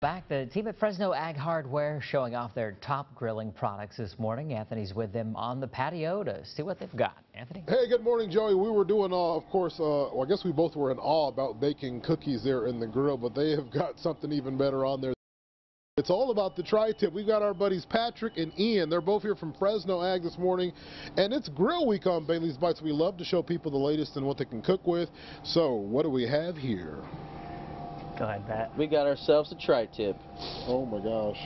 Back, the team at Fresno Ag Hardware showing off their top grilling products this morning. Anthony's with them on the patio to see what they've got. Anthony? Hey, good morning, Joey. We were doing, of course, well, I guess we both were in awe about baking cookies there in the grill, but they have got something even better on there. It's all about the tri-tip. We've got our buddies Patrick and Ian. They're both here from Fresno Ag this morning, and it's Grill Week on Bailey's Bites. We love to show people the latest and what they can cook with. So, what do we have here? Go ahead, Pat. We got ourselves a tri-tip. Oh my gosh.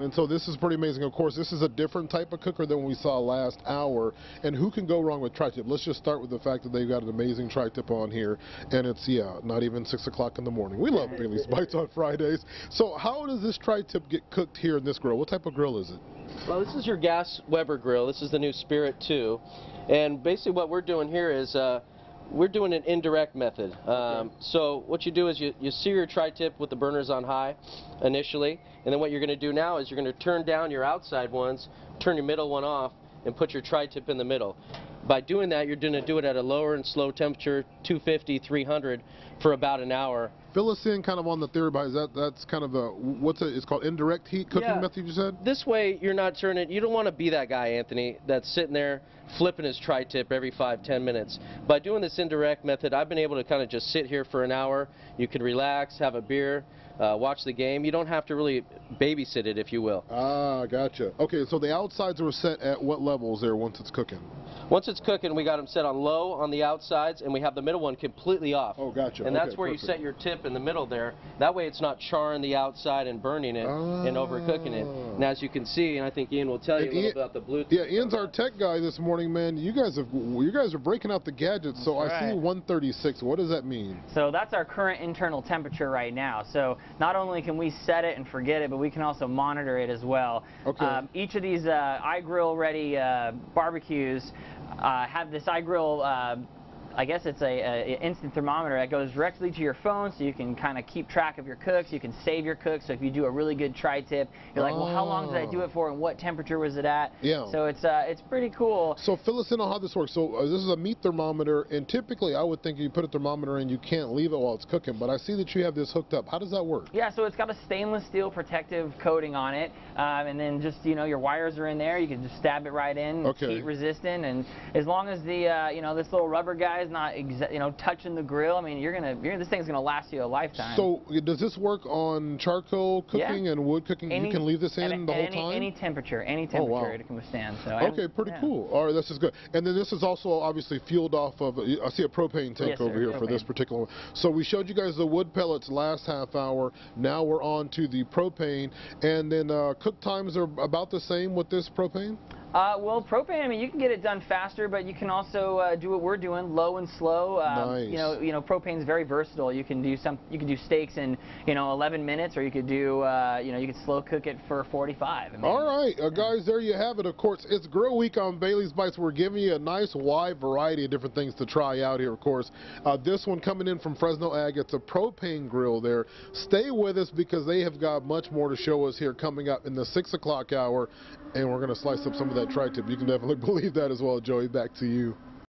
And so this is pretty amazing. Of course, this is a different type of cooker than we saw last hour. And who can go wrong with tri-tip? Let's just start with the fact that they've got an amazing tri-tip on here. And it's, yeah, not even 6 o'clock in the morning. We love Bailey's Bites on Fridays. So how does this tri-tip get cooked here in this grill? What type of grill is it? Well, this is your gas Weber grill. This is the new Spirit 2. And basically what we're doing here is we're doing an indirect method. So what you do is you sear your tri-tip with the burners on high initially, and then what you're going to do now is you're going to turn down your outside ones, turn your middle one off, and put your tri-tip in the middle. By doing that, you're going to do it at a lower and slow temperature, 250, 300, for about an hour. Fill us in kind of on the theory behind that's kind of a, it's called indirect heat cooking method, you said? This way you're not turning, you don't want to be that guy, Anthony, that's sitting there flipping his tri-tip every 5-10 minutes. By doing this indirect method, I've been able to kind of just sit here for an hour. You can relax, have a beer, watch the game. You don't have to really babysit it, if you will. Ah, gotcha. Okay, so the outsides are set at what levels there once it's cooking? Once it's cooking, we got them set on low on the outsides, and we have the middle one completely off. Oh, gotcha. And that's where you set your tip in the middle there. That way it's not charring the outside and burning it and overcooking it. And as you can see, and I think Ian will tell you a little bit about the Bluetooth. Yeah, Ian's our tech guy this morning, man. You guys are breaking out the gadgets. So I see 136. What does that mean? So that's our current internal temperature right now. So not only can we set it and forget it, but we can also monitor it as well. Okay. Each of these iGrill ready barbecues have this iGrill, I guess it's a instant thermometer that goes directly to your phone, so you can kind of keep track of your cooks. You can save your cooks. So if you do a really good tri-tip, you're like, well, how long did I do it for, and what temperature was it at? Yeah. So it's pretty cool. So fill us in on how this works. So this is a meat thermometer, and typically I would think you put a thermometer in, you can't leave it while it's cooking. But I see that you have this hooked up. How does that work? Yeah. So it's got a stainless steel protective coating on it, and then just your wires are in there. You can just stab it right in. Okay. It's heat resistant, and as long as the this little rubber guy is not touching the grill, I mean, this thing's gonna last you a lifetime. So does this work on charcoal cooking and wood cooking? You can leave this in the whole time? Any temperature, it can withstand. So okay, pretty cool. All right, this is good. And then this is also obviously fueled off of, I see a propane tank over here for this particular one. So we showed you guys the wood pellets last half hour. Now we're on to the propane. And then cook times are about the same with this propane? Well, propane, I mean, you can get it done faster, but you can also do what we're doing, low and slow. Nice. Propane's very versatile. You can do steaks in 11 minutes, or you could do you could slow cook it for 45. I mean, all right, guys, there you have it. Of course, it's Grill Week on Bailey's Bites. We're giving you a nice wide variety of different things to try out here. Of course, this one coming in from Fresno Ag. It's a propane grill there. Stay with us because they have got much more to show us here coming up in the 6 o'clock hour, and we're going to slice up some of that tri-tip. You can definitely believe that as well, Joey. Back to you.